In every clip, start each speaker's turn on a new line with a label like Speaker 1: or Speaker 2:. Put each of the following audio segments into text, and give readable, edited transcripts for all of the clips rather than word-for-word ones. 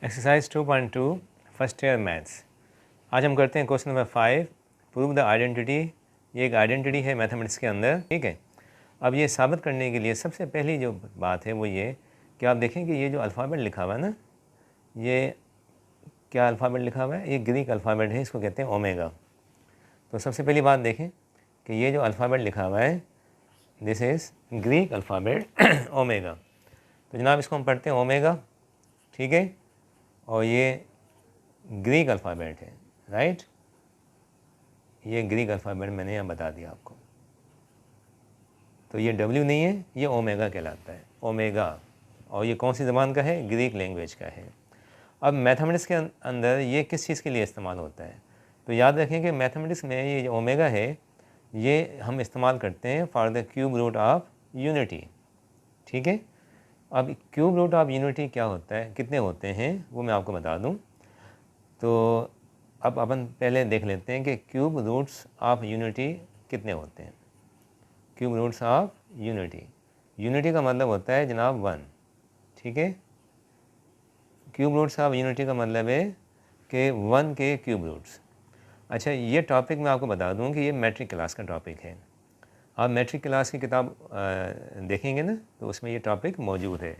Speaker 1: Exercise 2.2 first year maths. आज हम करते हैं question number 5, prove the identity. ये एक आइडेंटिटी है मैथमेटिक्स के अंदर, ठीक है। अब ये साबित करने के लिए सबसे पहली जो बात है वो ये कि आप देखें कि ये जो अल्फ़ाबेट लिखा हुआ है ना, ये क्या अल्फ़ाबेट लिखा हुआ है? ये ग्रीक अल्फ़ाबेट है, इसको कहते हैं ओमेगा। तो सबसे पहली बात देखें कि ये जो अल्फ़ाबेट लिखा हुआ है this is Greek alphabet omega. तो जनाब इसको हम पढ़ते हैं ओमेगा, ठीक है। और ये ग्रीक अल्फ़ाबेट है, राइट। ये ग्रीक अल्फ़ाबेट मैंने यहाँ बता दिया आपको। तो ये W नहीं है, ये ओमेगा कहलाता है, ओमेगा। और ये कौन सी ज़बान का है? ग्रीक लैंग्वेज का है। अब मैथमेटिक्स के अंदर ये किस चीज़ के लिए इस्तेमाल होता है? तो याद रखें कि मैथमेटिक्स में ये जो ओमेगा है ये हम इस्तेमाल करते हैं for the cube root of unity, ठीक है। अब क्यूब रूट ऑफ यूनिटी क्या होता है, कितने होते हैं वो मैं आपको बता दूँ। तो अब अपन पहले देख लेते हैं कि क्यूब रूट्स ऑफ यूनिटी कितने होते हैं। क्यूब रूट्स ऑफ यूनिटी का मतलब होता है जनाब 1, ठीक है। क्यूब रूट्स ऑफ यूनिटी का मतलब है कि 1 के क्यूब रूट्स। अच्छा, ये टॉपिक मैं आपको बता दूं कि ये मैट्रिक क्लास का टॉपिक है। आप मैट्रिक क्लास की किताब देखेंगे ना तो उसमें ये टॉपिक मौजूद है,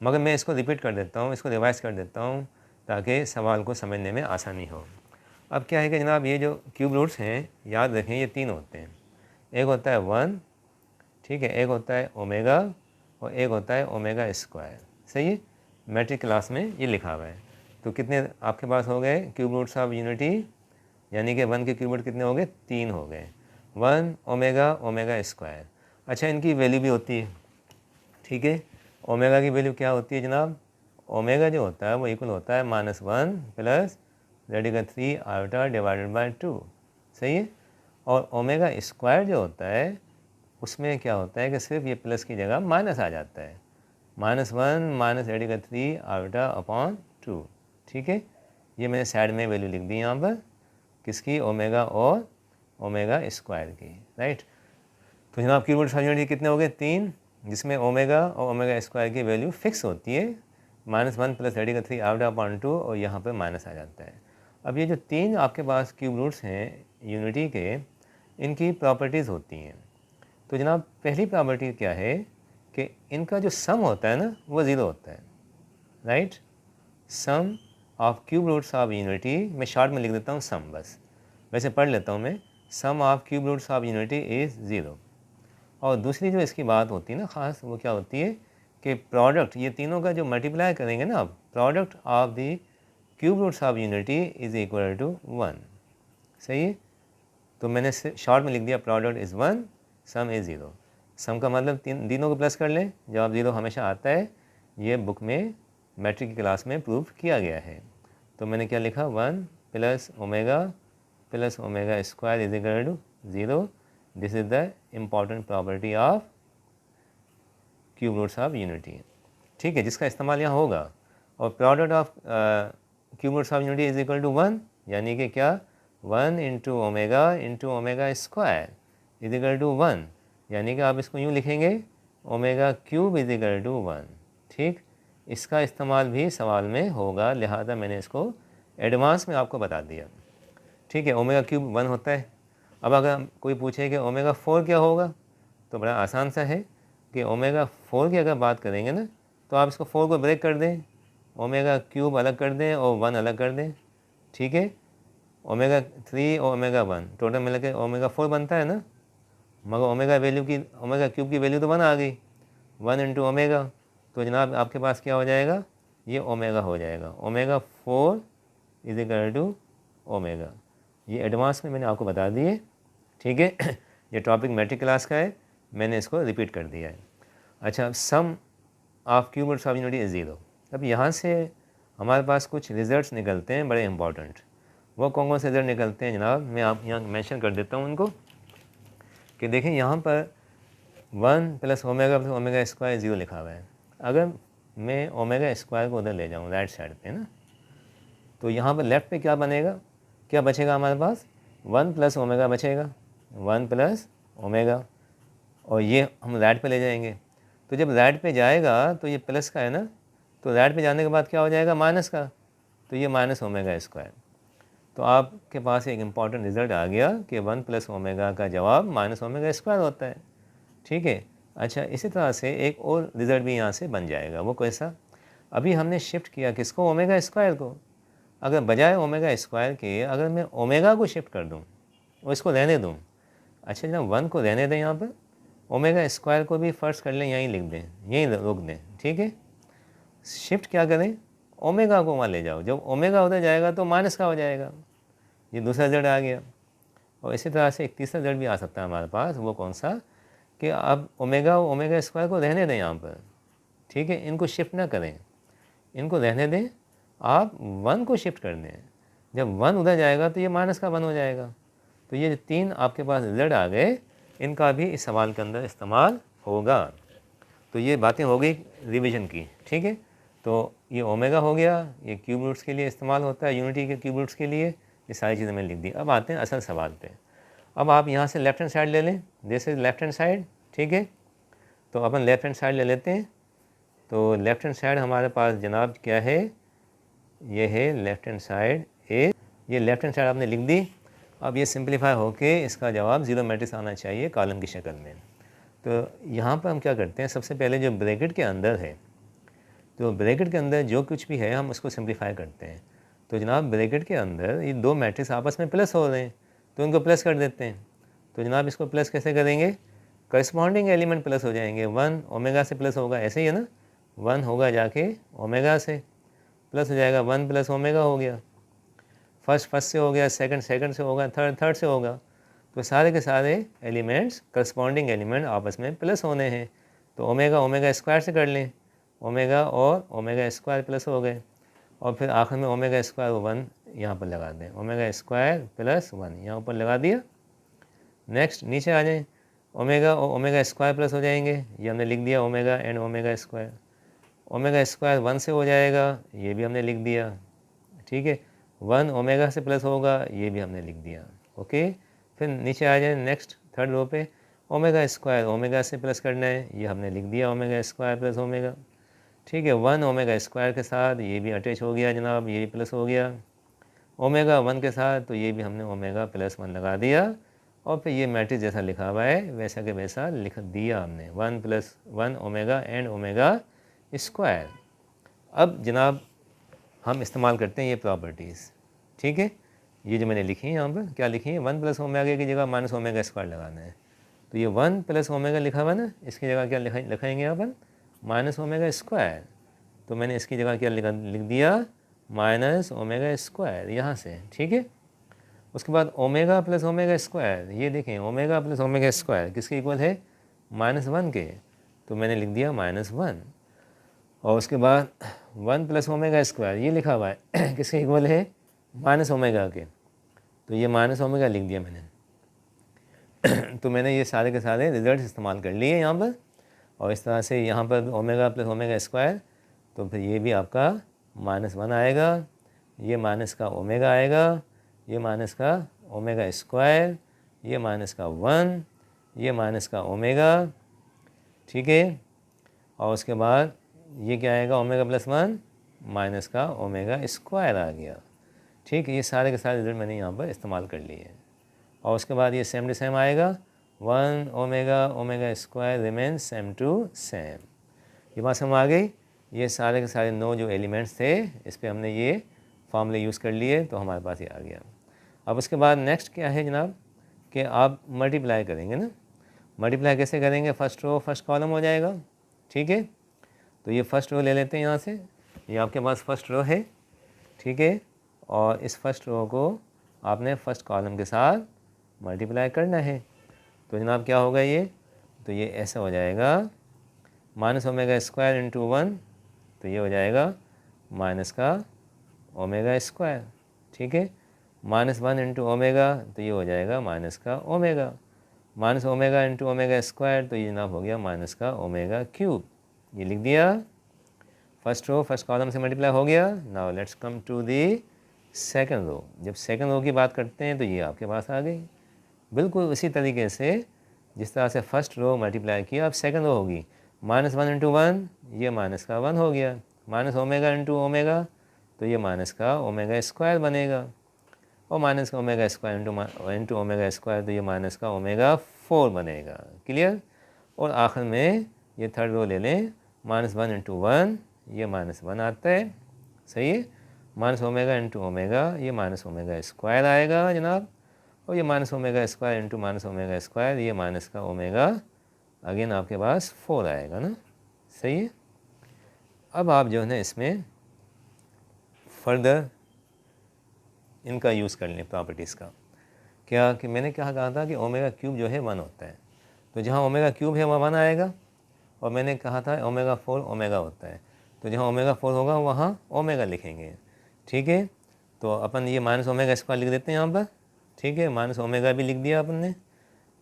Speaker 1: मगर मैं इसको रिपीट कर देता हूँ, इसको रिवाइज कर देता हूँ ताकि सवाल को समझने में आसानी हो। अब क्या है कि जनाब ये जो क्यूब रूट्स हैं याद रखें ये 3 होते हैं। एक होता है 1, ठीक है, एक होता है ओमेगा और एक होता है ओमेगा स्क्वायर। सही है, मैट्रिक क्लास में ये लिखा हुआ है। तो कितने आपके पास हो गए क्यूब रूट्स ऑफ यूनिटी, यानी कि 1 के क्यूब रूट कितने हो गए? 3 हो गए। 1 ओमेगा ओमेगा स्क्वायर। अच्छा, इनकी वैल्यू भी होती है, ठीक है। ओमेगा की वैल्यू क्या होती है जनाब? ओमेगा जो होता है वो इक्वल होता है -1 प्लस (3 आयोटा डिवाइडेड बाय 2। सही है। और ओमेगा स्क्वायर जो होता है उसमें क्या होता है कि सिर्फ ये प्लस की जगह माइनस आ जाता है, -1 - (3 आयोटा अपॉन 2), ठीक है। ये मैंने साइड में वैल्यू लिख दी यहाँ पर, किसकी? ओमेगा और ओमेगा स्क्वायर की, राइट। तो जनाब की रूट यूनिटी कितने हो गए? 3, जिसमें ओमेगा और ओमेगा स्क्वायर की वैल्यू फिक्स होती है, -1 प्लस (3 आयोटा अपॉन 2), और यहाँ पर माइनस आ जाता है। अब ये जो 3 आपके पास क्यूब रूट्स हैं यूनिटी के, इनकी प्रॉपर्टीज़ होती हैं। तो जनाब पहली प्रॉपर्टी क्या है कि इनका जो सम होता है ना वो 0 होता है, right. Sum of cube roots of unity, मैं शॉर्ट में लिख देता हूँ सम, बस वैसे पढ़ लेता हूँ मैं। Sum of cube roots of unity is 0। और दूसरी जो इसकी बात होती है ना ख़ास, वो क्या होती है कि प्रोडक्ट, ये तीनों का जो मल्टीप्लाई करेंगे ना आप, product of the cube roots of unity is equal to 1। सही है। तो मैंने शॉर्ट में लिख दिया product is 1, sum is 0। Sum का मतलब तीनों को प्लस कर लें, जवाब 0 हमेशा आता है। ये बुक में मैट्रिक की क्लास में प्रूफ किया गया है। तो मैंने क्या लिखा? 1 plus omega square is equal to 0। This is the important property of cube roots of unity, ठीक है, जिसका इस्तेमाल यहाँ होगा। और product of cube roots of unity is equal to 1, यानी कि क्या? 1 into omega square is equal to 1, यानी कि आप इसको यूँ लिखेंगे omega cube is equal to 1, ठीक। इसका इस्तेमाल भी सवाल में होगा, लिहाजा मैंने इसको एडवांस में आपको बता दिया, ठीक है। ओमेगा क्यूब 1 होता है। अब अगर कोई पूछे कि ओमेगा 4 क्या होगा, तो बड़ा आसान सा है कि ओमेगा 4 की अगर बात करेंगे ना तो आप इसको 4 को ब्रेक कर दें, ओमेगा क्यूब अलग कर दें और 1 अलग कर दें, ठीक है। ओमेगा 3 और ओमेगा 1 टोटल मिला के ओमेगा 4 बनता है ना, मगर ओमेगा क्यूब की वैल्यू तो 1 आ गई, 1 इंटू ओमेगा। तो जनाब आपके पास क्या हो जाएगा? ये ओमेगा हो जाएगा, omega 4 is equal to omega. ये एडवांस में मैंने आपको बता दिए, ठीक है। ये टॉपिक मैट्रिक क्लास का है, मैंने इसको रिपीट कर दिया है। अच्छा, sum of cube roots of unity is 0। अब यहाँ से हमारे पास कुछ रिजल्ट्स निकलते हैं बड़े इंपॉर्टेंट। वो कौन कौन से रिजल्ट निकलते हैं जनाब, मैं आप यहाँ मेंशन कर देता हूँ उनको, कि देखें यहाँ पर 1 प्लस ओमेगा स्क्वायर 0 लिखा हुआ है। अगर मैं ओमेगा स्क्वायर को उधर ले जाऊँ राइट साइड पे ना, तो यहाँ पर लेफ़्ट पे क्या बनेगा, क्या बचेगा हमारे पास? 1 प्लस ओमेगा बचेगा, 1 प्लस ओमेगा। और ये हम राइट पे ले जाएंगे, तो जब राइट पे जाएगा तो ये प्लस का है ना, तो राइट पे जाने के बाद क्या हो जाएगा? माइनस का। तो ये माइनस ओमेगा स्क्वायर। तो आपके पास एक इम्पॉर्टेंट रिजल्ट आ गया कि 1 प्लस ओमेगा का जवाब माइनस ओमेगा स्क्वायर होता है। ठीक है। अच्छा, इसी तरह से एक और रिजल्ट भी यहाँ से बन जाएगा। वो कैसा? अभी हमने शिफ्ट किया किसको? ओमेगा स्क्वायर को। अगर बजाय ओमेगा स्क्वायर के अगर मैं ओमेगा को शिफ्ट कर दूँ और इसको रहने दूँ, अच्छा जनाब 1 को रहने दें, यहाँ पर ओमेगा स्क्वायर को भी फर्स्ट कर लें, यहीं लिख दें, यहीं रोक दें। ठीक है। शिफ्ट क्या करें? ओमेगा को वहाँ ले जाओ। जब ओमेगा उधर जाएगा तो माइनस का हो जाएगा। ये दूसरा रिजल्ट आ गया। और इसी तरह से एक तीसरा रिजल्ट भी आ सकता है हमारे पास। वो कौन सा? कि आप ओमेगा स्क्वायर को रहने दें यहाँ पर। ठीक है, इनको शिफ्ट ना करें, इनको रहने दें, आप 1 को शिफ्ट कर दें। जब 1 उधर जाएगा तो ये माइनस का 1 हो जाएगा। तो ये जो 3 आपके पास रिजल्ट आ गए, इनका भी इस सवाल के अंदर इस्तेमाल होगा। तो ये बातें हो गई रिवीजन की। ठीक है। तो ये ओमेगा हो गया, ये क्यूब रूट्स के लिए इस्तेमाल होता है, यूनिटी के क्यूब रूट्स के लिए। ये सारी चीज़ें मैंने लिख दी। अब आते हैं असल सवाल पे। अब आप यहाँ से लेफ्ट हैंड साइड ले लें, this is left hand side. ठीक है। तो अपन लेफ्ट हैंड साइड ले लेते हैं। तो लेफ्ट हैंड साइड हमारे पास जनाब क्या है? ये है लेफ्ट हैंड साइड ए। ये लेफ्ट हैंड साइड आपने लिख दी। अब ये सिंप्लीफाई होके इसका जवाब जीरो मैट्रिक्स आना चाहिए कॉलम की शक्ल में। तो यहाँ पर हम क्या करते हैं, सबसे पहले जो ब्रैकेट के अंदर है, तो ब्रैकेट के अंदर जो कुछ भी है हम उसको सिंप्लीफाई करते हैं। तो जनाब ब्रैकेट के अंदर ये दो मैट्रिक्स आपस में प्लस हो रहे हैं, तो इनको प्लस कर देते हैं। तो जनाब इसको प्लस कैसे करेंगे? करस्पॉन्डिंग एलिमेंट प्लस हो जाएंगे। 1 ओमेगा से प्लस होगा, ऐसे ही है ना, 1 होगा जाके ओमेगा से प्लस हो जाएगा, 1 प्लस ओमेगा हो गया। फर्स्ट से हो गया, सेकंड से होगा, थर्ड से होगा। तो सारे के सारे एलिमेंट्स, करस्पॉन्डिंग एलिमेंट आपस में प्लस होने हैं। तो ओमेगा स्क्वायर से कर लें, ओमेगा और ओमेगा स्क्वायर प्लस हो गए। और फिर आखिर में ओमेगा स्क्वायर 1 यहाँ पर लगा दें, ओमेगा स्क्वायर प्लस 1 यहाँ ऊपर लगा दिया। नेक्स्ट नीचे आ जाएं, ओमेगा और ओमेगा स्क्वायर प्लस हो जाएंगे, ये हमने लिख दिया, omega and omega square. Omega square 1 से हो जाएगा, ये भी हमने लिख दिया। ठीक है। 1 ओमेगा से प्लस होगा, ये भी हमने लिख दिया। ओके। फिर नीचे आ जाए नेक्स्ट थर्ड रो पे, ओमेगा स्क्वायर ओमेगा से प्लस करना है, ये हमने लिख दिया, ओमेगा स्क्वायर प्लस ओमेगा। ठीक है। 1 ओमेगा स्क्वायर के साथ ये भी अटैच हो गया जनाब, ये भी प्लस हो गया। ओमेगा 1 के साथ तो ये भी हमने ओमेगा प्लस 1 लगा दिया। और फिर ये मैट्रिक्स जैसा लिखा हुआ है वैसा के वैसा लिख दिया हमने, 1 plus 1 omega and omega square. अब जनाब हम इस्तेमाल करते हैं ये प्रॉपर्टीज़। ठीक है। ये जो मैंने लिखी है यहाँ पर, क्या लिखी है? 1 प्लस ओमेगा की जगह माइनस ओमेगा स्क्वायर लगाना है। तो ये 1 प्लस ओमेगा लिखा हुआ ना, इसकी जगह क्या लिखाएंगे अपन? Minus omega square. तो मैंने इसकी जगह क्या लिख दिया? माइनस ओमेगा स्क्वायर यहाँ से। ठीक है। उसके बाद ओमेगा प्लस ओमेगा स्क्वायर, ये देखें ओमेगा प्लस ओमेगा स्क्वायर किसके इक्वल है? -1 के। तो मैंने लिख दिया -1। और उसके बाद 1 प्लस ओमेगा स्क्वायर ये लिखा हुआ है किसके इक्वल है? माइनस ओमेगा के। तो ये माइनस ओमेगा लिख दिया मैंने। तो मैंने ये सारे के सारे रिजल्ट इस्तेमाल कर लिए यहाँ पर। और इस तरह से यहाँ पर ओमेगा प्लस ओमेगा स्क्वायर, तो फिर ये भी आपका -1 आएगा, ये माइनस का ओमेगा आएगा, ये माइनस का ओमेगा स्क्वायर, ये माइनस का 1, ये माइनस का ओमेगा। ठीक है। और उसके बाद ये क्या आएगा? ओमेगा प्लस 1 माइनस का ओमेगा स्क्वायर आ गया। ठीक है। ये सारे के सारे रिजल्ट मैंने यहाँ पर इस्तेमाल कर लिए। और उसके बाद ये सेम टू सेम आएगा, 1 omega square remain same to same. ये बात समझ आ गई? ये सारे के सारे 9 जो एलिमेंट्स थे, इस पर हमने ये फॉर्मूले यूज़ कर लिए, तो हमारे पास ये आ गया। अब उसके बाद नेक्स्ट क्या है जनाब कि आप मल्टीप्लाई करेंगे ना। मल्टीप्लाई कैसे करेंगे? फर्स्ट रो फर्स्ट कॉलम हो जाएगा। ठीक है। तो ये फर्स्ट रो ले लेते हैं यहाँ से, ये आपके पास फर्स्ट रो है। ठीक है। और इस फर्स्ट रो को आपने फर्स्ट कॉलम के साथ मल्टीप्लाई करना है। तो जनाब क्या होगा ये? तो ये ऐसा हो जाएगा, माइनस ओमेगा स्क्वायर इंटू 1, तो ये हो जाएगा माइनस का ओमेगा स्क्वायर। ठीक है। -1 इंटू ओमेगा, तो ये हो जाएगा माइनस का omega. Minus omega into omega square, तो ये जनाब हो गया माइनस का ओमेगा क्यूब। ये लिख दिया। फर्स्ट रो फर्स्ट कॉलम से मल्टीप्लाई हो गया। Now let's come to the second row. जब सेकंड रो की बात करते हैं तो ये आपके पास आ गई। बिल्कुल उसी तरीके से जिस तरह से फर्स्ट रो मल्टीप्लाई किया, अब सेकंड रो होगी, -1 इंटू 1, ये माइनस का 1 हो गया। माइनस ओमेगा इंटू ओमेगा, तो ये माइनस का ओमेगा स्क्वायर बनेगा, और माइनस का omega square into omega square, तो ये माइनस का ओमेगा 4 बनेगा। क्लियर। और आखिर में ये थर्ड रो ले लें, -1 इंटू 1, ये -1 आता है, सही है। माइनस ओमेगा इंटू ओमेगा, ये माइनस ओमेगा स्क्वायर आएगा जनाब, और ये minus omega square into minus omega square, ये माइनस का ओमेगा अगेन आपके पास 4 आएगा ना, सही है। अब आप जो है ना इसमें फर्दर इनका यूज़ कर लें प्रॉपर्टीज़ का। क्या कि मैंने क्या कहा था कि ओमेगा क्यूब जो है 1 होता है, तो जहाँ ओमेगा क्यूब है वहाँ 1 आएगा, और मैंने कहा था ओमेगा 4 ओमेगा होता है, तो जहाँ ओमेगा 4 होगा वहाँ ओमेगा लिखेंगे, ठीक है। तो अपन ये माइनस ओमेगा स्क्वायर लिख देते हैं यहाँ पर, ठीक है, माइनस ओमेगा भी लिख दिया अपन ने।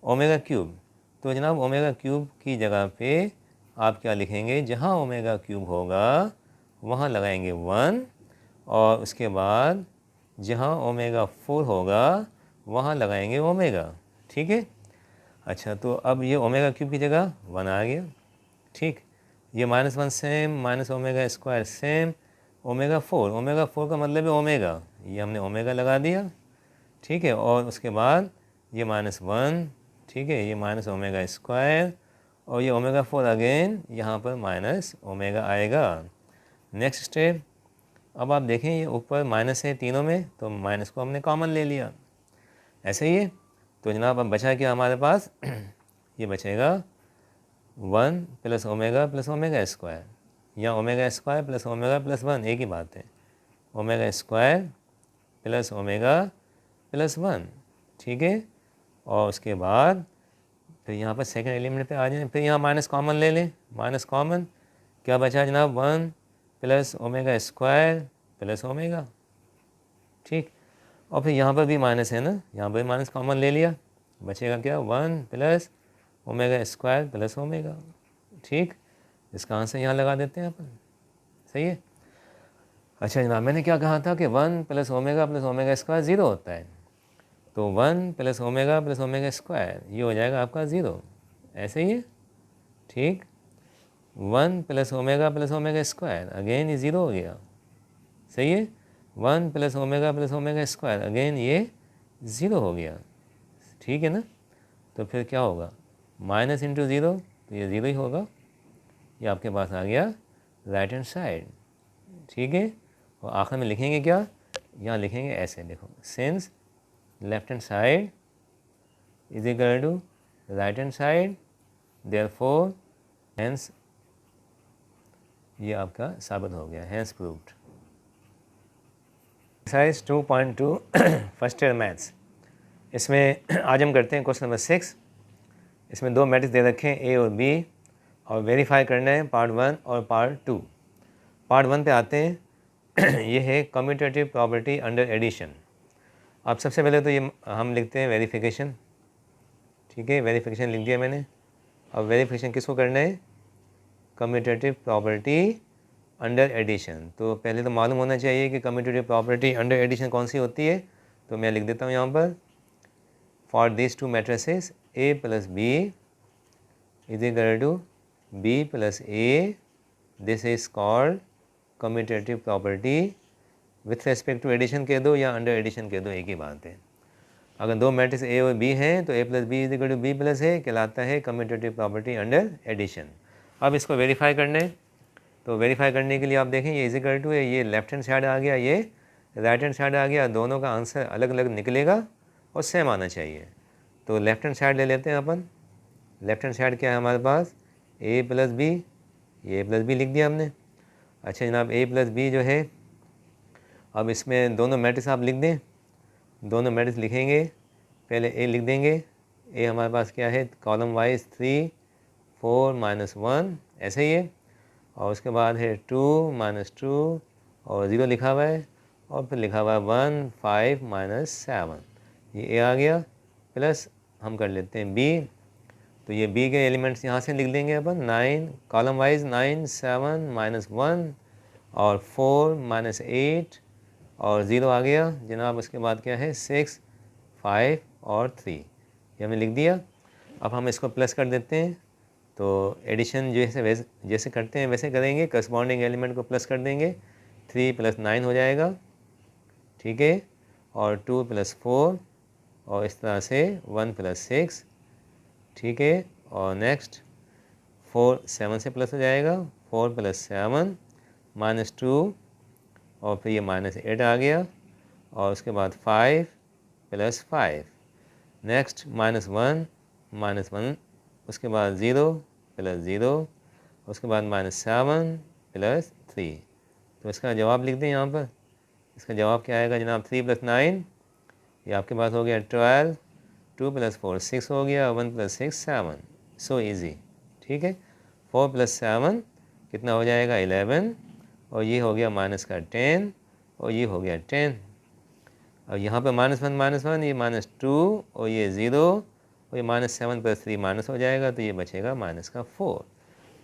Speaker 1: ओमेगा क्यूब, तो जनाब ओमेगा क्यूब की जगह पे आप क्या लिखेंगे, जहाँ ओमेगा क्यूब होगा वहाँ लगाएंगे 1, और उसके बाद जहाँ ओमेगा 4 होगा वहाँ लगाएंगे ओमेगा, ठीक है। अच्छा, तो अब ये ओमेगा क्यूब की जगह 1 आ गया, ठीक। ये -1 same, minus omega square same, omega 4 का मतलब है ओमेगा, ये हमने ओमेगा लगा दिया, ठीक है। और उसके बाद ये -1, ठीक है, ये माइनस ओमेगा स्क्वायर, और ये ओमेगा 4 अगेन यहाँ पर माइनस ओमेगा आएगा। नेक्स्ट स्टेप, अब आप देखें ये ऊपर माइनस है तीनों में, तो माइनस को हमने कॉमन ले लिया, ऐसे ही है। तो जनाब अब बचा क्या हमारे पास ये बचेगा 1 प्लस ओमेगा स्क्वायर, या omega square plus omega plus 1, एक ही बात है, omega square plus omega plus 1, ठीक है। और उसके बाद फिर यहाँ पर सेकंड एलिमेंट पे आ जाए, फिर यहाँ माइनस कॉमन ले लें, माइनस कॉमन, क्या बचा जनाब 1 plus omega square plus omega, ठीक। और फिर यहाँ पर भी माइनस है ना, यहाँ पर भी माइनस कॉमन ले लिया, बचेगा क्या 1 plus omega square plus omega, ठीक। इसका आंसर यहाँ लगा देते हैं अपन, सही है। अच्छा जनाब, मैंने क्या कहा था कि 1 प्लस ओमेगा स्क्वायर 0 होता है, तो 1 प्लस ओमेगा स्क्वायर ये हो जाएगा आपका 0, ऐसे ही है, ठीक। 1 प्लस ओमेगा स्क्वायर अगेन ये 0 हो गया, सही है। 1 प्लस ओमेगा स्क्वायर अगेन ये 0 हो गया, ठीक है ना। तो फिर क्या होगा, माइनस इंटू 0, तो ये 0 ही होगा, ये आपके पास आ गया राइट हैंड साइड, ठीक है। और आखिर में लिखेंगे क्या, यहाँ लिखेंगे ऐसे, देखो, since left hand side is equal to right hand side, therefore hence, ये आपका साबित हो गया, hence proved. Exercise 2.2 first year maths, इसमें आज हम करते हैं क्वेश्चन नंबर 6। इसमें दो मैट्रिक्स दे रखे हैं ए और बी, और वेरीफाई करना है पार्ट 1 और पार्ट 2। पार्ट 1 पे आते हैं ये है कम्यूटेटिव प्रॉपर्टी अंडर एडिशन। अब सबसे पहले तो ये हम लिखते हैं वेरिफिकेशन, ठीक है, वेरिफिकेशन लिख दिया मैंने। अब वेरिफिकेशन किसको करना है, कम्यूटेटिव प्रॉपर्टी अंडर एडिशन। तो पहले तो मालूम होना चाहिए कि कम्यूटेटिव प्रॉपर्टी अंडर एडिशन कौन सी होती है, तो मैं लिख देता हूँ यहाँ पर, for this two matrices A plus B is equal to B plus A, this is called commutative property. With respect to addition कह दो या अंडर एडिशन कह दो, एक ही बात है। अगर दो मैट्रिक्स ए और बी हैं तो A plus B is equal to B plus A कहलाता है कम्यूटेटिव प्रॉपर्टी अंडर एडिशन। अब इसको वेरीफाई करने, तो वेरीफाई करने के लिए आप देखें ये इज इक्वल टू है, ये लेफ्ट हैंड साइड आ गया, ये राइट हैंड साइड आ गया, दोनों का आंसर अलग अलग निकलेगा और सेम आना चाहिए। तो लेफ्ट हैंड साइड ले लेते हैं अपन। लेफ्ट हैंड साइड क्या है हमारे पास, ए प्लस बी, ये ए प्लस बी लिख दिया हमने। अच्छा जनाब, ए प्लस बी जो है, अब इसमें दोनों मैट्रिक्स आप लिख दें, दोनों मैट्रिक्स लिखेंगे, पहले ए लिख देंगे, ए हमारे पास क्या है कॉलम वाइज 3 4 -1 ऐसे ही है, और उसके बाद है 2 -2 और 0 लिखा हुआ है, और फिर लिखा हुआ है 1 5 -7, ये ए आ गया। प्लस हम कर लेते हैं बी, तो ये बी के एलिमेंट्स यहाँ से लिख देंगे अपन, 9 कॉलम वाइज 9 7 -1 और 4 -8 और 0 आ गया जनाब। उसके बाद क्या है 6 5 और 3, ये हमने लिख दिया। अब हम इसको प्लस कर देते हैं, तो एडिशन जैसे करते हैं वैसे करेंगे, करस्पॉन्डिंग एलिमेंट को प्लस कर देंगे, 3 + 9 हो जाएगा, ठीक है, और 2 + 4 और इस तरह से 1 + 6, ठीक है, और नेक्स्ट 4 7 से प्लस हो जाएगा, 4 + 7 -2 और फिर ये -8 आ गया, और उसके बाद 5 + 5, नेक्स्ट -1 -1, उसके बाद 0 + 0, उसके बाद -7 + 3। तो इसका जवाब लिख दें यहाँ पर। इसका जवाब क्या आएगा जनाब? 3 + 9, ये आपके पास हो गया 12, 2 + 4 6 हो गया, 1 + 6 7। सो ईज़ी, ठीक है। 4 + 7 कितना हो जाएगा? 11, और ये हो गया -10, और ये हो गया 10। और यहाँ पर -1 ये -2 और ये 0 और ये -7 + 3 माइनस हो जाएगा, तो ये बचेगा -4।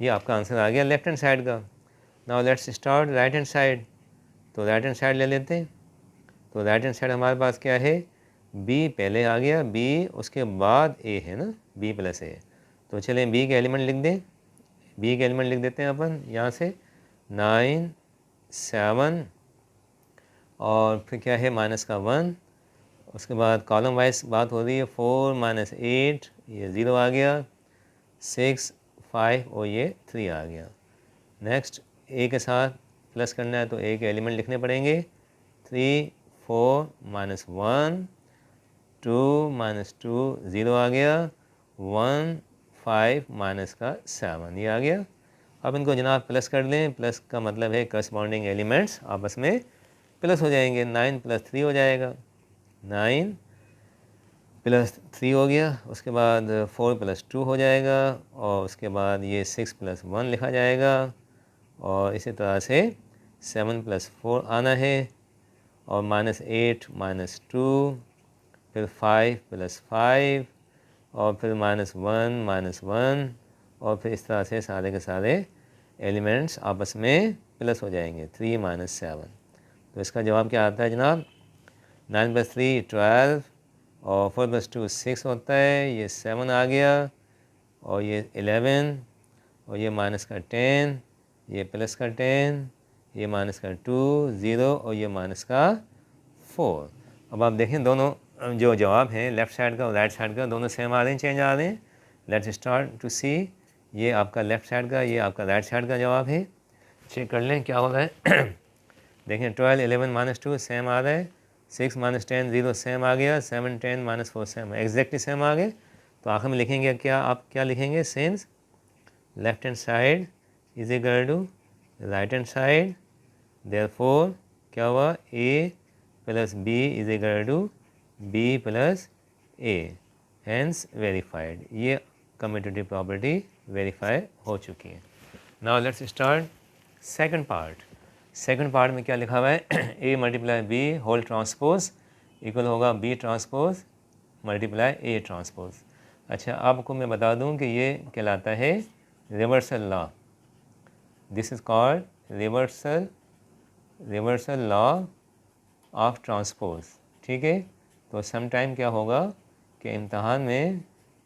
Speaker 1: ये आपका आंसर आ गया लेफ्ट हैंड साइड का। Now let's start right hand side. तो राइट हैंड साइड ले लेते हैं। तो राइट हैंड साइड हमारे पास क्या है? b पहले आ गया, b उसके बाद a है ना, b + a। तो चलें b के एलिमेंट लिख दें। b के एलिमेंट लिख देते हैं अपन यहाँ से, 9 7 और फिर क्या है -1। उसके बाद कॉलम वाइज बात हो रही है, 4 -8 ये 0 आ गया, 6 5 और ये 3 आ गया। नेक्स्ट a के साथ प्लस करना है तो a के एलिमेंट लिखने पड़ेंगे। 3 4 -1, 2 -2 0 आ गया, 1 5 -7 ये आ गया। अब इनको जनाब प्लस कर लें। प्लस का मतलब है करस्पॉन्डिंग एलिमेंट्स आपस में प्लस हो जाएंगे। 9 + 3 हो जाएगा, 9 + 3 हो गया। उसके बाद 4 + 2 हो जाएगा, और उसके बाद ये 6 + 1 लिखा जाएगा, और इसी तरह से 7 + 4 आना है, और -8 -2, फिर 5 + 5 और फिर -1 -1, और फिर इस तरह से सारे के सारे एलिमेंट्स आपस में प्लस हो जाएंगे। 3 - 7। तो इसका जवाब क्या आता है जनाब? 9 + 3 12 और 4 + 2 6 होता है, ये 7 आ गया, और ये 11, और ये -10, ये +10, ये -2 0 और ये -4। अब आप देखें दोनों जो जवाब हैं लेफ़्ट साइड का और राइट साइड का दोनों सेम आ रहे हैं, चेंज आ रहे हैं। लेट्स स्टार्ट टू सी। ये आपका लेफ़्ट साइड का, ये आपका राइट साइड का जवाब है। चेक कर लें क्या हो रहा है। देखें 12 11 -2 सेम आ रहा है, 6 -10 0 सेम आ गया, 7 10 -4 सेम एग्जैक्टली सेम आ गए। तो आखिर में लिखेंगे क्या? आप क्या लिखेंगे? Since left hand side is equal to right hand side, therefore क्या हुआ? a + b is equal to b + a, hence verified. ये कम्यूटेटिव प्रॉपर्टी वेरीफाई हो चुकी है। Now let's start second part. Second part में क्या लिखा हुआ है? a × b होल ट्रांसपोज इक्वल होगा b ट्रांसपोज × a ट्रांसपोज। अच्छा, आपको मैं बता दूं कि ये कहलाता है reversal law. This is called reversal law of transpose, ठीक है। तो सम टाइम क्या होगा कि इम्तहान में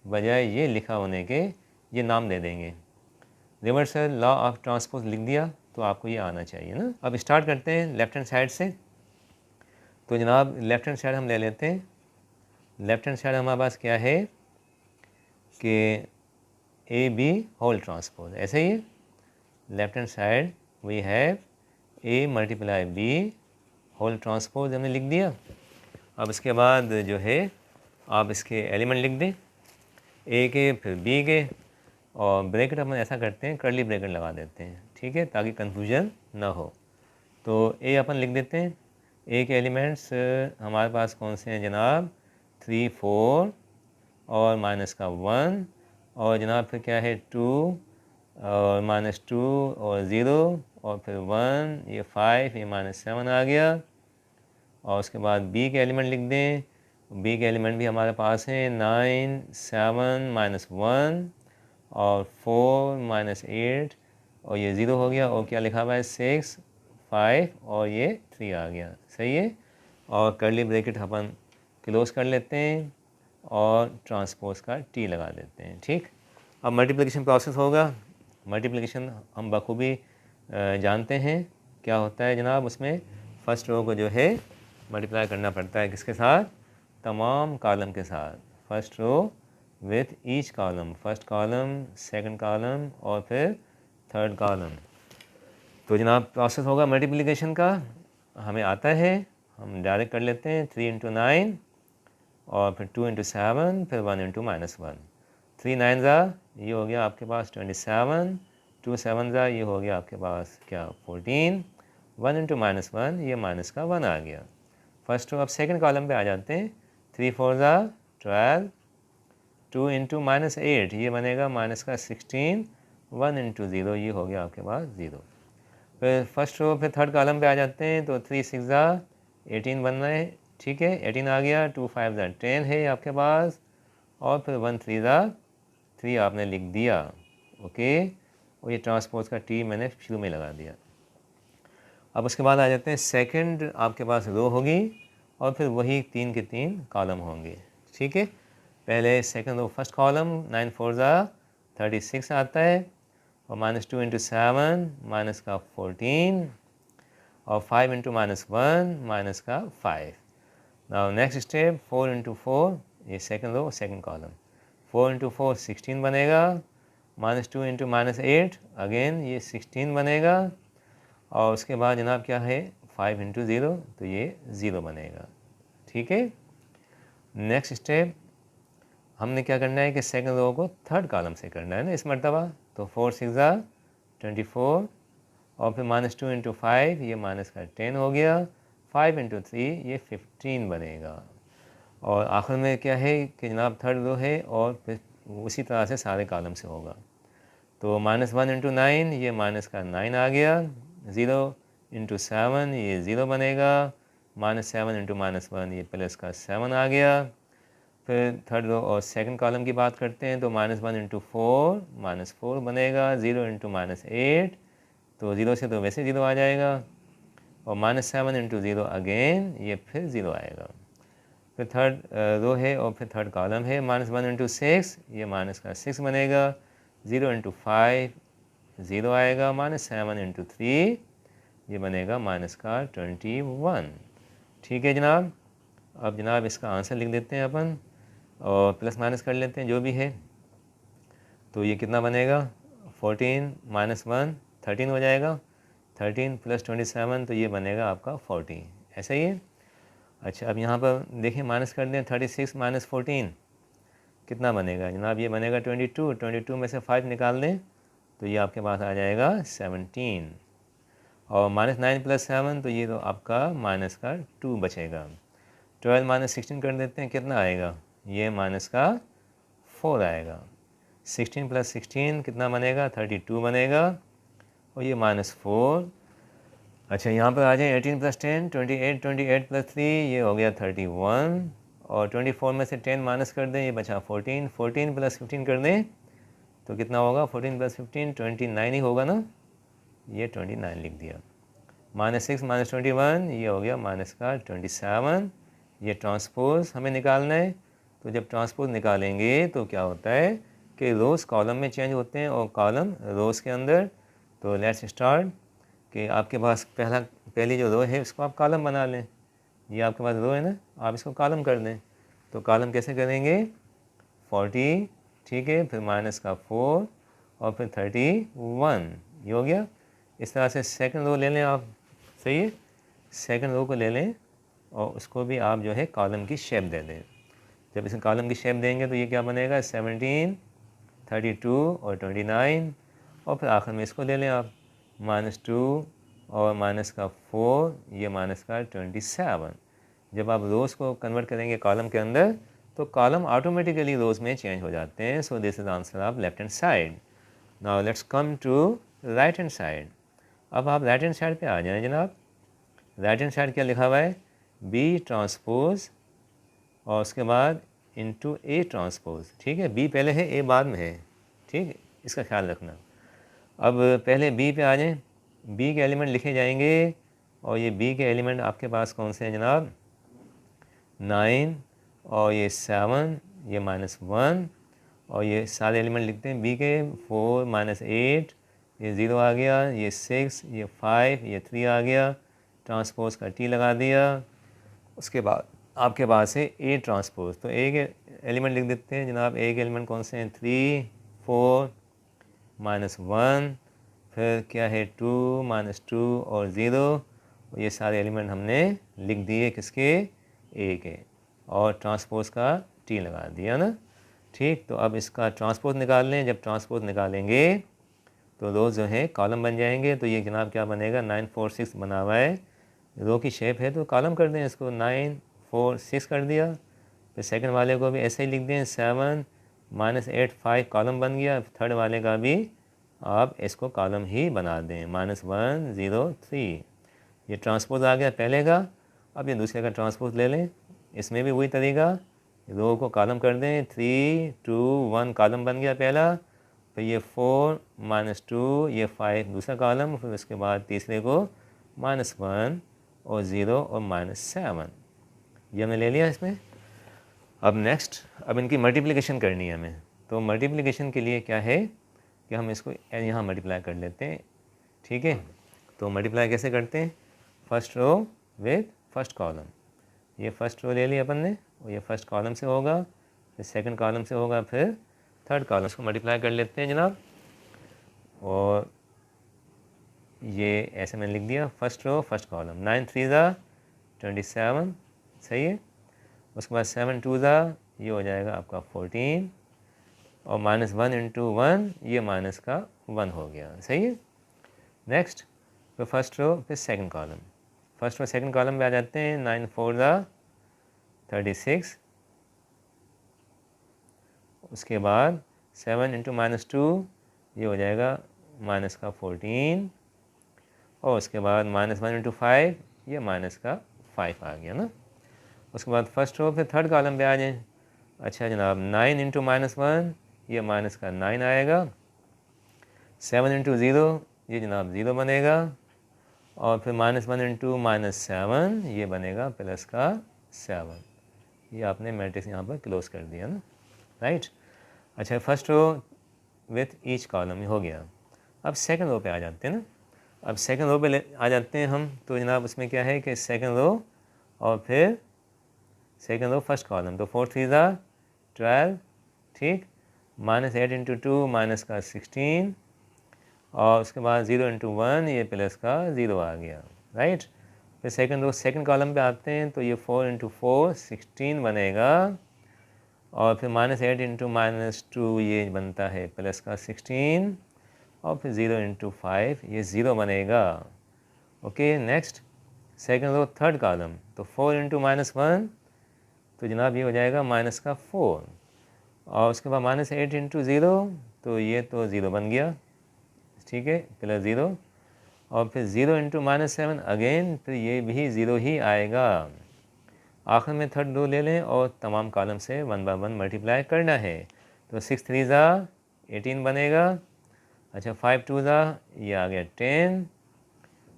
Speaker 1: बजाय ये लिखा होने के ये नाम दे देंगे। रिवर्सल लॉ ऑफ ट्रांसपोज लिख दिया तो आपको ये आना चाहिए ना। अब स्टार्ट करते हैं लेफ्ट हैंड साइड से। तो जनाब लेफ्ट हैंड साइड हम ले लेते हैं। लेफ्ट हैंड साइड हमारे पास क्या है कि ए बी होल ट्रांसपोज, ऐसे ही left hand side we have a × b whole transpose हमने लिख दिया। अब इसके बाद जो है आप इसके एलिमेंट लिख दें, a के फिर b के, और ब्रैकेट अपन ऐसा करते हैं कर्ली ब्रैकेट लगा देते हैं, ठीक है, ताकि कन्फ्यूजन ना हो। तो a अपन लिख देते हैं। a के एलिमेंट्स हमारे पास कौन से हैं जनाब? 3 4 और -1, और जनाब फिर क्या है 2 और -2 और 0 और फिर 1, ये 5, ये -7 आ गया। और उसके बाद b के एलिमेंट लिख दें। b के एलिमेंट भी हमारे पास हैं 9 7 -1 और 4 -8 और ये 0 हो गया, और क्या लिखा हुआ है 6 5 और ये 3 आ गया, सही है। और कर्ली ब्रैकेट अपन क्लोज कर लेते हैं और ट्रांसपोज का t लगा देते हैं, ठीक। अब मल्टीप्लिकेशन प्रोसेस होगा। मल्टीप्लिकेशन हम बखूबी जानते हैं क्या होता है जनाब, उसमें फ़र्स्ट रो को जो है मल्टीप्लाई करना पड़ता है किसके साथ, तमाम कॉलम के साथ। First row with each column, first column, second column और फिर थर्ड कॉलम। तो जनाब प्रोसेस होगा मल्टीप्लिकेशन का, हमें आता है, हम डायरेक्ट कर लेते हैं। 3 इंटू 9 और फिर 2 इंटू 7, फिर 1 इंटू -1। 3 9 ज़ा ये हो गया आपके पास 27, 2 7 ज़ा ये हो गया आपके पास क्या 14, 1 इंटू -1 ये माइनस का 1 आ गया। फर्स्ट रो अब सेकंड कॉलम पे आ जाते हैं। 3 4 ज़ा 12, 2 इंटू -8 ये बनेगा माइनस का 16, 1 इंटू 0 ये हो गया आपके पास 0। फिर फर्स्ट रो फिर थर्ड कॉलम पे आ जाते हैं। तो 3 6 ज़ा 18 बन रहा है, ठीक है, 18 आ गया। 2 5 ज़ा 10 है आपके पास, और फिर 1 3 ज़ा 3 आपने लिख दिया, ओके। और ये ट्रांसपोज का टी मैंने शुरू में लगा दिया। अब उसके बाद आ जाते हैं सेकंड आपके पास रो होगी और फिर वही 3 के 3 कॉलम होंगे, ठीक है। पहले सेकंड रो फर्स्ट कॉलम 9 4 ज़ा 36 आता है, और -2 इंटू 7 माइनस का 14, और 5 इंटू -1 माइनस का 5। नाउ नेक्स्ट स्टेप 4 इंटू 4 ये second row second column, 4 into 4 16 बनेगा, -2 इंटू -8 अगेन ये 16 बनेगा, और उसके बाद जनाब क्या है 5 इंटू 0 तो ये 0 बनेगा, ठीक है। नेक्स्ट स्टेप हमने क्या करना है कि सेकंड रो को थर्ड कॉलम से करना है ना इस मरतबा। तो 4 6 ज़ा 24, और फिर -2 इंटू 5 ये माइनस का 10 हो गया, 5 इंटू 3 ये 15 बनेगा। और आखिर में क्या है कि जनाब थर्ड रो है और फिर उसी तरह से सारे कॉलम से होगा। तो -1 इंटू 9 ये माइनस का 9 आ गया, 0 इंटू 7 ये 0 बनेगा, -7 इंटू -1 ये प्लस का 7 आ गया। फिर थर्ड रो और सेकंड कॉलम की बात करते हैं। तो -1 इंटू 4 -4 बनेगा, 0 इंटू -8 तो 0 से तो वैसे 0 आ जाएगा, और -7 इंटू 0 अगेन ये फिर 0 आएगा। फिर थर्ड रो है और फिर थर्ड कॉलम है। -1 इंटू 6 ये माइनस का 6 बनेगा, 0 इंटू 5 0 आएगा, -7 इंटू 3 ये बनेगा माइनस का 21, ठीक है जनाब। अब जनाब इसका आंसर लिख देते हैं अपन और प्लस माइनस कर लेते हैं जो भी है। तो ये कितना बनेगा 14 -1 13 हो जाएगा, 13 + 27 तो ये बनेगा आपका 40, ऐसा ही है। अच्छा अब यहाँ पर देखिए माइनस कर दें, 36 - 14 कितना बनेगा जनाब, ये बनेगा 22, 22 में से 5 निकाल दें तो ये आपके पास आ जाएगा 17, और -9 + 7 तो ये तो आपका माइनस का 2 बचेगा। 12 - 16 कर देते हैं, कितना आएगा, ये माइनस का 4 आएगा। 16 + 16 कितना बनेगा 32 बनेगा, और ये -4। अच्छा यहाँ पर आ जाए 18 + 10 28, 28 + 3 ये हो गया 31, और 24 में से 10 माइनस कर दें ये बचा 14, 14 + 15 कर दें तो कितना होगा 14 + 15 29 ही होगा ना, ये 29 लिख दिया। -6 - 21 ये हो गया माइनस का 27। ये ट्रांसपोज हमें निकालना है। तो जब ट्रांसपोज निकालेंगे तो क्या होता है कि रोज़ कॉलम में चेंज होते हैं और कॉलम रोज़ के अंदर। तो लेट्स स्टार्ट कि आपके पास पहली जो रो है उसको आप कॉलम बना लें। ये आपके पास रो है ना, आप इसको कॉलम कर दें। तो कॉलम कैसे करेंगे 40, ठीक है, फिर माइनस का 4 और फिर 31, ये हो गया। इस तरह से सेकंड रो ले लें आप, सही है, सेकंड रो को ले लें और उसको भी आप जो है कॉलम की शेप दे दें। जब इसे कॉलम की शेप देंगे तो ये क्या बनेगा 17, 32 और 29, और फिर आखिर में इसको ले लें आप -2 और माइनस का 4 ये माइनस का 27। जब आप रोज़ को कन्वर्ट करेंगे कॉलम के अंदर तो कॉलम ऑटोमेटिकली रोज़ में चेंज हो जाते हैं। So this is answer of left hand side. Now let's come to right hand side. अब आप राइट हैंड साइड पे आ जाएं जनाब। राइट हैंड साइड क्या लिखा हुआ है B ट्रांसपोज और उसके बाद इंटू A ट्रांसपोज, ठीक है, B पहले है A बाद में है, ठीक है, इसका ख्याल रखना। अब पहले B पे आ जाएं, B के एलिमेंट लिखे जाएंगे और ये B के एलिमेंट आपके पास कौन से हैं जनाब 9 और ये 7 ये -1, और ये सारे एलिमेंट लिखते हैं B के 4 - 8 ये 0 आ गया, ये 6, ये 5, ये 3 आ गया, ट्रांसपोज का टी लगा दिया। उसके बाद आपके पास है ए ट्रांसपोज, तो ए के एलिमेंट लिख देते हैं जनाब। ए के एलिमेंट कौन से हैं? 3, 4, -1, फिर क्या है 2, -2 और 0। ये सारे एलिमेंट हमने लिख दिए किसके? ए के, और ट्रांसपोज का टी लगा दिया ना। ठीक, तो अब इसका ट्रांसपोज निकाल लें। जब ट्रांसपोज निकालेंगे तो रो जो है कॉलम बन जाएंगे। तो ये जनाब क्या बनेगा? 9, 4, 6 बना हुआ है, रो की शेप है तो कॉलम कर दें इसको। 9, 4, 6 कर दिया। फिर सेकंड वाले को भी ऐसे ही लिख दें, 7, -8, 5 कॉलम बन गया। थर्ड वाले का भी आप इसको कॉलम ही बना दें, -1, 0, 3। ये ट्रांसपोज आ गया पहले का। अब ये दूसरे का ट्रांसपोज ले लें। इसमें भी वही तरीका, रो को कॉलम कर दें। 3, 2, 1 कॉलम बन गया पहला। फिर ये 4, -2, ये 5 दूसरा कॉलम। फिर उसके बाद तीसरे को -1 और 0 और -7, ये हमने ले लिया इसमें। अब नेक्स्ट, अब इनकी मल्टीप्लिकेशन करनी है हमें। तो मल्टीप्लिकेशन के लिए क्या है कि हम इसको यहाँ मल्टीप्लाई कर लेते हैं। ठीक है, तो मल्टीप्लाई कैसे करते हैं? First row with first column. ये फर्स्ट रो ले ली अपन ने, और ये फर्स्ट कॉलम से होगा, फिर सेकंड कॉलम से होगा, फिर थर्ड कॉलम। इसको मल्टीप्लाई कर लेते हैं जनाब। और ये ऐसे मैंने लिख दिया, फर्स्ट रो फर्स्ट कॉलम। 9 3 27, सही है। उसके बाद 7 2 ये हो जाएगा आपका 14, और -1 × 1 ये माइनस का 1 हो गया, सही है। नेक्स्ट, तो फर्स्ट रो फिर second column. First row second column पे आ जाते हैं। 9 4 36। उसके बाद 7 × -2 ये हो जाएगा माइनस का 14, और उसके बाद -1 × 5 ये माइनस का 5 आ गया ना। उसके बाद फर्स्ट रो फिर थर्ड कॉलम पे आ जाएं। अच्छा जनाब, 9 × -1 ये माइनस का 9 आएगा। 7 × 0 ये जनाब 0 बनेगा, और फिर -1 × -7 ये बनेगा प्लस का 7। ये आपने मैट्रिक्स यहाँ पर क्लोज कर दिया ना, राइट। अच्छा, first row with each column हो गया। अब सेकंड रो पे आ जाते हैं ना। अब सेकंड रो पे आ जाते हैं हम। तो जनाब उसमें क्या है कि सेकंड रो और फिर सेकंड रो फर्स्ट कॉलम। तो 4 3 12, ठीक। -8 × 2 माइनस का 16, और उसके बाद 0 × 1 ये प्लस का 0 आ गया, राइट। फिर सेकंड रो सेकंड कॉलम पे आते हैं। तो ये 4 × 4 16 बनेगा, और फिर -8 × -2 ये बनता है प्लस का 16, और फिर 0 × 5 ये 0 बनेगा। Okay, next second row third column. तो 4 × -1 तो जनाब ये हो जाएगा माइनस का 4, और उसके बाद -8 × 0 तो ये तो 0 बन गया, ठीक है, प्लस 0, और फिर 0 × -7 अगेन, फिर ये भी 0 ही आएगा। आखिर में थर्ड रो ले लें और तमाम कॉलम से 1 बाय 1 मल्टीप्लाई करना है। तो 6 3 18 बनेगा। अच्छा, 5 2 ये आ गया 10,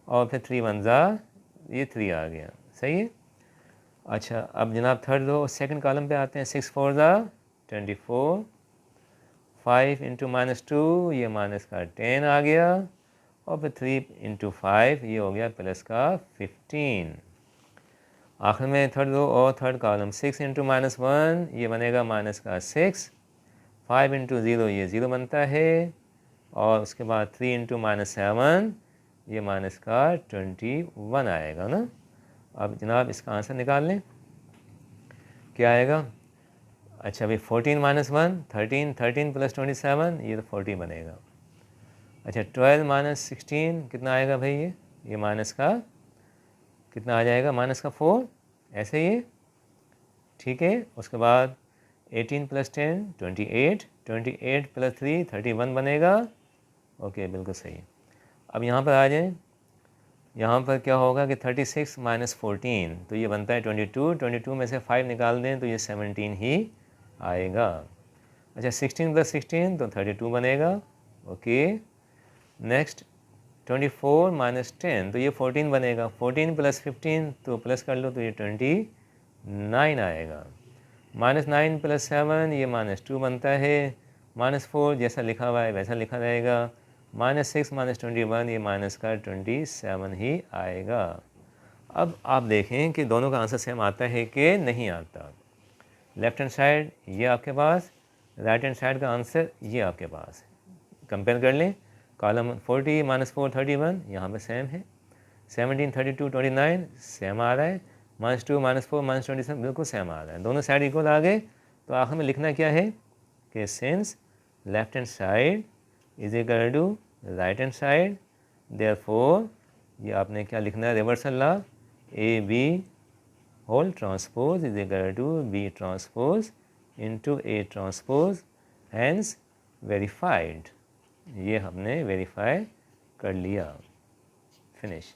Speaker 1: और फिर 3 1 ये 3 आ गया, सही है। अच्छा, अब जनाब थर्ड रो सेकंड कॉलम पे आते हैं। 6 4 24, 5 × -2 ये माइनस का 10 आ गया, और फिर 3 × 5 ये हो गया प्लस का 15। आखिर में थर्ड रो और थर्ड कॉलम। 6 × -1 ये बनेगा माइनस का 6, 5 × 0 ये 0 बनता है, और उसके बाद 3 × -7 ये माइनस का 21 आएगा ना। अब जनाब इसका आंसर निकाल लें, क्या आएगा? अच्छा भाई, 14 - 1 13, 13 + 27 ये तो 40 बनेगा। अच्छा, 12 - 16 कितना आएगा भाई? ये माइनस का कितना आ जाएगा? माइनस का 4, ऐसे ही, ठीक है। उसके बाद 18 + 10 28, 28 + 3 31 बनेगा। ओके, बिल्कुल सही। अब यहाँ पर आ जाएं। यहाँ पर क्या होगा कि 36 - 14 तो ये बनता है 22, 22 में से 5 निकाल दें तो ये 17 ही आएगा। अच्छा, 16 + 16 तो 32 बनेगा। ओके, नेक्स्ट 24 - 10 तो ये 14 बनेगा। 14 + 15 तो प्लस कर लो तो ये 29 आएगा। -9 + 7 ये -2 बनता है। -4 जैसा लिखा हुआ है वैसा लिखा रहेगा। -6 -21 ये माइनस का 27 ही आएगा। अब आप देखें कि दोनों का आंसर सेम आता है कि नहीं आता। लेफ्ट हैंड साइड ये आपके पास, राइट हैंड साइड का आंसर ये आपके पास है। कंपेयर कर लें, कॉलम 40 -4 31 यहाँ पे सेम है, 17 32 29 सेम आ रहा है, -2 -4 -27 बिल्कुल सेम आ रहा है, दोनों साइड इक्वल आ गए। तो आखिर में लिखना क्या है कि since left hand side is equal to right hand side, therefore ये आपने क्या लिखना है, reversal law, A B whole transpose is equal to B transpose into A transpose, hence verified. ये हमने वेरीफाई कर लिया। फिनिश।